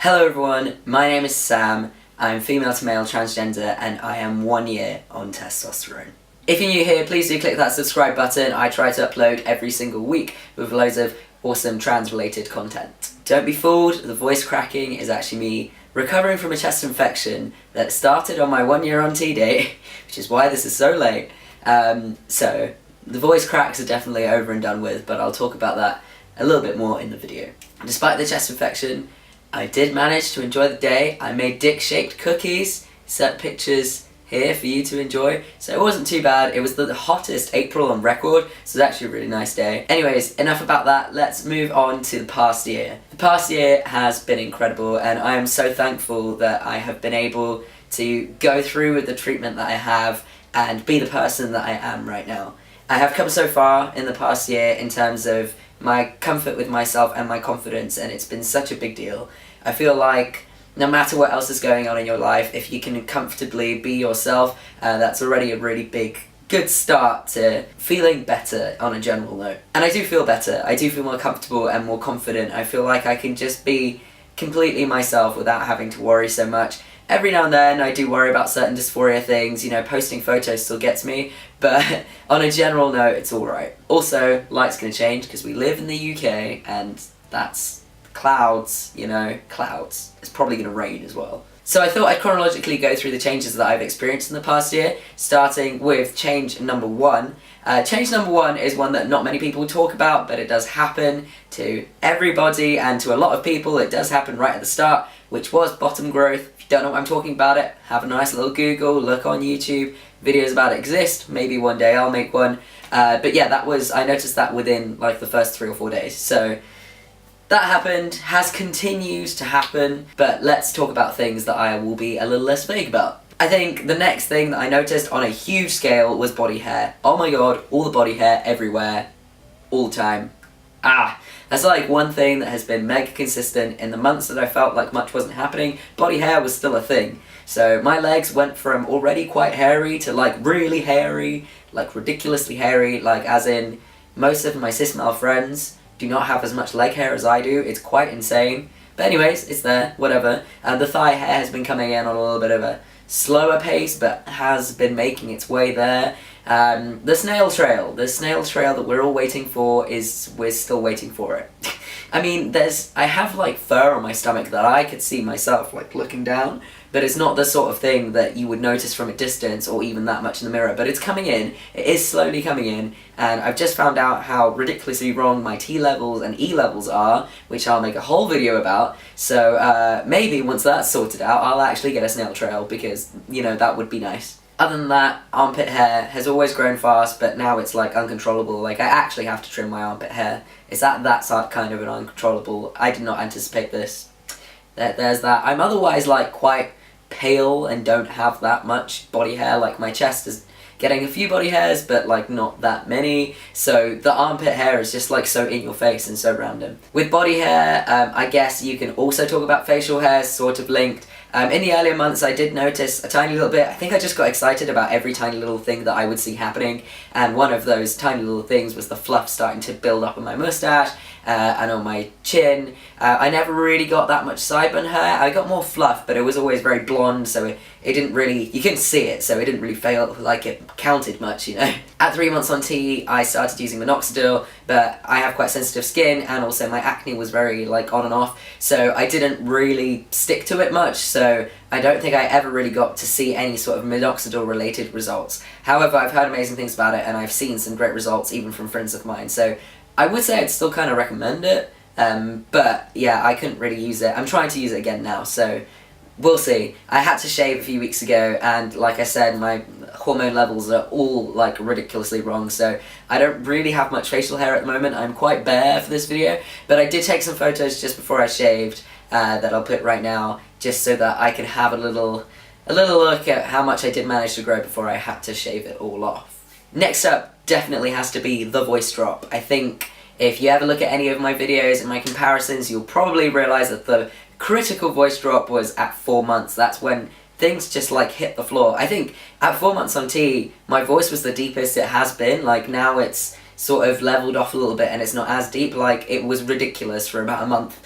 Hello everyone, my name is Sam, I'm female to male transgender and I am 1 year on testosterone. If you're new here, please do click that subscribe button. I try to upload every single week with loads of awesome trans related content. Don't be fooled, the voice cracking is actually me recovering from a chest infection that started on my 1 year on T date, which is why this is so late. So the voice cracks are definitely over and done with, but I'll talk about that a little bit more in the video. Despite the chest infection, I did manage to enjoy the day. I made dick-shaped cookies, set pictures here for you to enjoy, so it wasn't too bad. It was the hottest April on record, so it was actually a really nice day. Anyways, enough about that, let's move on to the past year. The past year has been incredible, and I am so thankful that I have been able to go through with the treatment that I have and be the person that I am right now. I have come so far in the past year in terms of my comfort with myself and my confidence, and it's been such a big deal. I feel like no matter what else is going on in your life, if you can comfortably be yourself, that's already a really big, good start to feeling better on a general note. And I do feel better. I do feel more comfortable and more confident. I feel like I can just be completely myself without having to worry so much. Every now and then I do worry about certain dysphoria things, you know, posting photos still gets me, but on a general note, it's alright. Also, light's gonna change because we live in the UK and that's clouds, you know, clouds. It's probably gonna rain as well. So I thought I'd chronologically go through the changes that I've experienced in the past year, starting with change number one. Change number one is one that not many people talk about, but it does happen to everybody and to a lot of people. It does happen right at the start, which was bottom growth. If you don't know what I'm talking about it, have a nice little Google, look on YouTube, videos about it exist, maybe one day I'll make one. But yeah, I noticed that within like the first 3 or 4 days. So that happened, has continued to happen, but let's talk about things that I will be a little less vague about. I think the next thing that I noticed on a huge scale was body hair. Oh my god, all the body hair everywhere, all the time. That's like one thing that has been mega consistent in the months that I felt like much wasn't happening. Body hair was still a thing. So my legs went from already quite hairy to like really hairy, like ridiculously hairy, like as in most of my cis male friends do not have as much leg hair as I do. It's quite insane. But anyways, it's there, whatever. The thigh hair has been coming in on a little bit of a slower pace, but has been making its way there. The snail trail that we're all waiting for we're still waiting for it. I mean, I have like fur on my stomach that I could see myself like looking down, but it's not the sort of thing that you would notice from a distance or even that much in the mirror, but it's coming in, it is slowly coming in, and I've just found out how ridiculously wrong my T levels and E levels are, which I'll make a whole video about, so maybe once that's sorted out, I'll actually get a snail trail, because, you know, that would be nice. Other than that, armpit hair has always grown fast, but now it's like uncontrollable. Like I actually have to trim my armpit hair. It's that kind of an uncontrollable. I did not anticipate this. There's that. I'm otherwise like quite pale and don't have that much body hair. Like my chest is getting a few body hairs, but like not that many. So the armpit hair is just like so in your face and so random. With body hair, I guess you can also talk about facial hair, sort of linked. In the earlier months I did notice a tiny little bit. I think I just got excited about every tiny little thing that I would see happening, and one of those tiny little things was the fluff starting to build up on my mustache and on my chin. I never really got that much sideburn hair. I got more fluff, but it was always very blonde, so it didn't really, you couldn't see it, so it didn't really feel like it counted much, you know. At 3 months on T, I started using minoxidil, but I have quite sensitive skin, and also my acne was very like on and off, so I didn't really stick to it much, so I don't think I ever really got to see any sort of minoxidil related results. However, I've heard amazing things about it, and I've seen some great results even from friends of mine, so I would say I'd still kind of recommend it, but yeah, I couldn't really use it. I'm trying to use it again now, so we'll see. I had to shave a few weeks ago, and like I said, my hormone levels are all like ridiculously wrong, so I don't really have much facial hair at the moment. I'm quite bare for this video, but I did take some photos just before I shaved that I'll put right now, just so that I can have a little look at how much I did manage to grow before I had to shave it all off. Next up definitely has to be the voice drop. I think if you ever look at any of my videos and my comparisons, you'll probably realise that the critical voice drop was at 4 months. That's when things just like hit the floor. I think at 4 months on T, my voice was the deepest it has been. Like now it's sort of leveled off a little bit and it's not as deep. Like, it was ridiculous for about a month.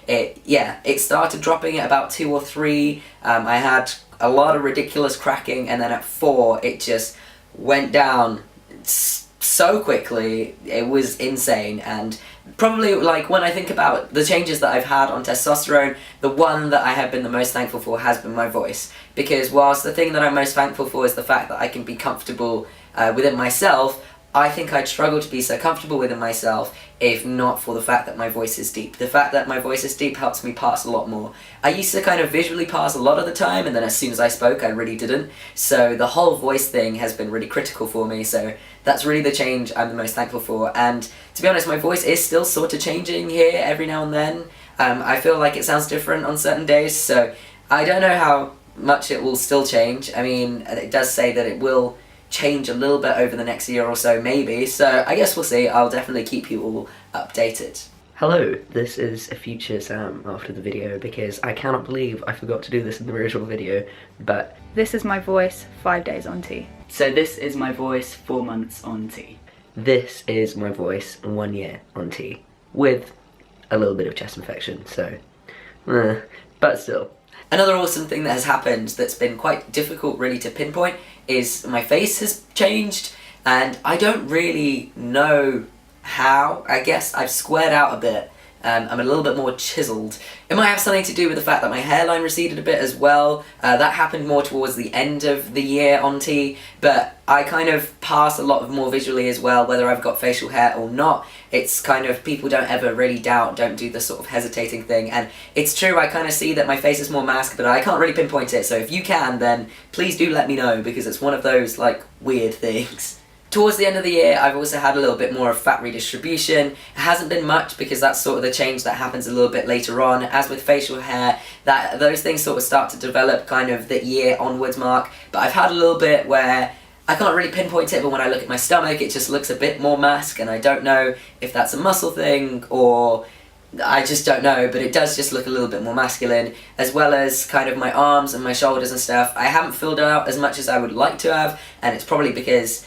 It started dropping at about 2 or 3. I had a lot of ridiculous cracking, and then at 4 it just went down so quickly. It was insane. And probably, like, when I think about the changes that I've had on testosterone, the one that I have been the most thankful for has been my voice. Because whilst the thing that I'm most thankful for is the fact that I can be comfortable within myself, I think I'd struggle to be so comfortable within myself if not for the fact that my voice is deep. The fact that my voice is deep helps me pass a lot more. I used to kind of visually pass a lot of the time, and then as soon as I spoke, I really didn't. So the whole voice thing has been really critical for me, so that's really the change I'm the most thankful for. And to be honest, my voice is still sort of changing here every now and then. I feel like it sounds different on certain days, so I don't know how much it will still change. I mean, it does say that it will change a little bit over the next year or so, maybe, so I guess we'll see. I'll definitely keep you all updated. Hello, this is a future Sam after the video, because I cannot believe I forgot to do this in the original video, but... This is my voice 5 days on T. So this is my voice 4 months on T. This is my voice 1 year on T, with a little bit of chest infection, so... but still. Another awesome thing that has happened that's been quite difficult really to pinpoint is my face has changed, and I don't really know how. I guess I've squared out a bit. I'm a little bit more chiseled. It might have something to do with the fact that my hairline receded a bit as well. That happened more towards the end of the year on T, but I kind of pass a lot more visually as well, whether I've got facial hair or not. It's kind of, people don't ever really don't do the sort of hesitating thing, and it's true, I kind of see that my face is more masked, but I can't really pinpoint it, so if you can, then please do let me know, because it's one of those, like, weird things. Towards the end of the year, I've also had a little bit more of fat redistribution. It hasn't been much, because that's sort of the change that happens a little bit later on. As with facial hair, those things sort of start to develop kind of the year onwards mark, but I've had a little bit where I can't really pinpoint it, but when I look at my stomach, it just looks a bit more masked, and I don't know if that's a muscle thing or... I just don't know, but it does just look a little bit more masculine, as well as kind of my arms and my shoulders and stuff. I haven't filled out as much as I would like to have, and it's probably because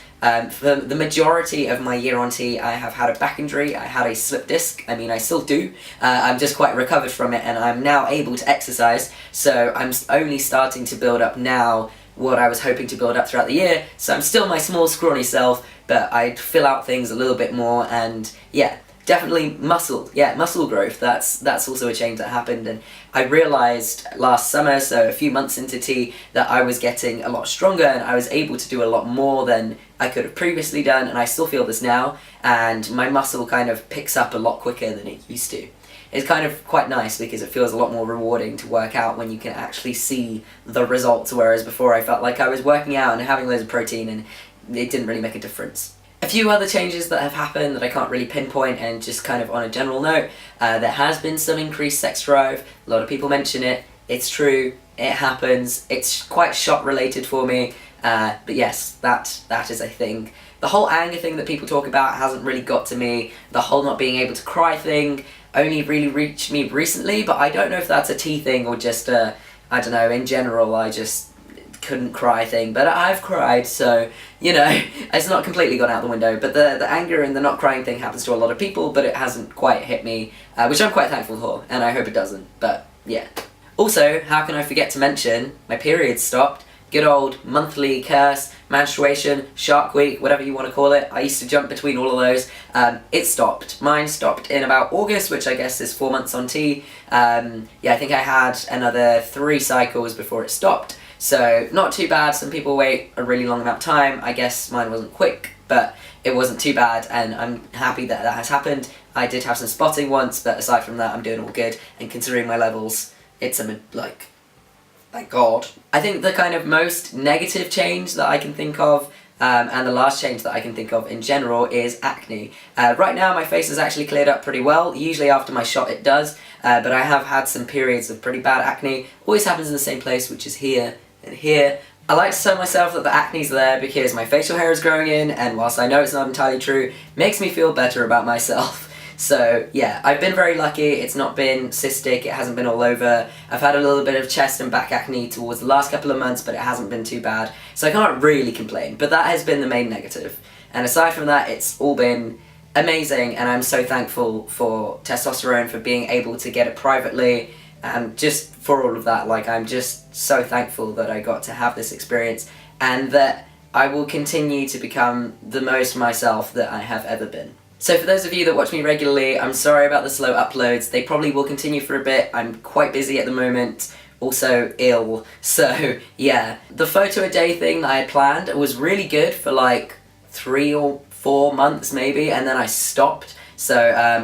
for the majority of my year on T, I have had a back injury. I had a slip disc. I mean, I still do. I'm just quite recovered from it, and I'm now able to exercise, so I'm only starting to build up now what I was hoping to build up throughout the year. So I'm still my small, scrawny self, but I'd fill out things a little bit more, and yeah. Definitely muscle growth, that's also a change that happened, and I realised last summer, so a few months into T, that I was getting a lot stronger and I was able to do a lot more than I could have previously done, and I still feel this now, and my muscle kind of picks up a lot quicker than it used to. It's kind of quite nice because it feels a lot more rewarding to work out when you can actually see the results, whereas before I felt like I was working out and having loads of protein and it didn't really make a difference. A few other changes that have happened that I can't really pinpoint, and just kind of on a general note, there has been some increased sex drive. A lot of people mention it. It's true. It happens. It's quite shot related for me. But yes, that is a thing. The whole anger thing that people talk about hasn't really got to me. The whole not being able to cry thing only really reached me recently, but I don't know if that's a T thing or just I don't know, in general I just couldn't cry thing, but I've cried, so, you know, it's not completely gone out the window. But the anger and the not crying thing happens to a lot of people, but it hasn't quite hit me, which I'm quite thankful for, and I hope it doesn't, but yeah. Also, how can I forget to mention, my period stopped. Good old monthly curse, menstruation, Shark Week, whatever you want to call it. I used to jump between all of those. It stopped. Mine stopped in about August, which I guess is 4 months on T. Yeah, I think I had another 3 cycles before it stopped. So, not too bad. Some people wait a really long amount of time. I guess mine wasn't quick, but it wasn't too bad, and I'm happy that that has happened. I did have some spotting once, but aside from that, I'm doing all good, and considering my levels, it's like, thank God. I think the kind of most negative change that I can think of, and the last change that I can think of in general, is acne. Right now my face has actually cleared up pretty well. Usually after my shot it does, but I have had some periods of pretty bad acne. Always happens in the same place, which is here and here. I like to tell myself that the acne's there because my facial hair is growing in, and whilst I know it's not entirely true, makes me feel better about myself. So yeah, I've been very lucky. It's not been cystic, it hasn't been all over. I've had a little bit of chest and back acne towards the last couple of months, but it hasn't been too bad. So I can't really complain, but that has been the main negative. And aside from that, it's all been amazing, and I'm so thankful for Testosterone, for being able to get it privately, and just for all of that. Like, I'm just so thankful that I got to have this experience, and that I will continue to become the most myself that I have ever been. So for those of you that watch me regularly, I'm sorry about the slow uploads. They probably will continue for a bit. I'm quite busy at the moment, also ill, so yeah. The photo a day thing that I had planned was really good for like 3 or 4 months maybe, and then I stopped. So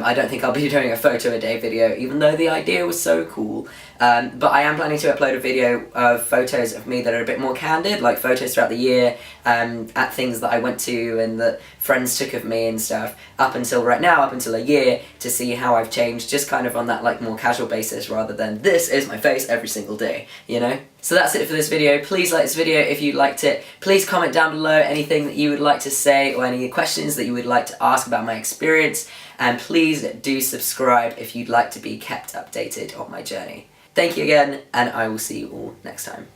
I don't think I'll be doing a photo a day video, even though the idea was so cool. But I am planning to upload a video of photos of me that are a bit more candid, like photos throughout the year, at things that I went to and that friends took of me and stuff, up until right now, up until a year, to see how I've changed, just kind of on that like more casual basis, rather than this is my face every single day, you know? So that's it for this video. Please like this video if you liked it. Please comment down below anything that you would like to say, or any questions that you would like to ask about my experience, and please do subscribe if you'd like to be kept updated on my journey. Thank you again, and I will see you all next time.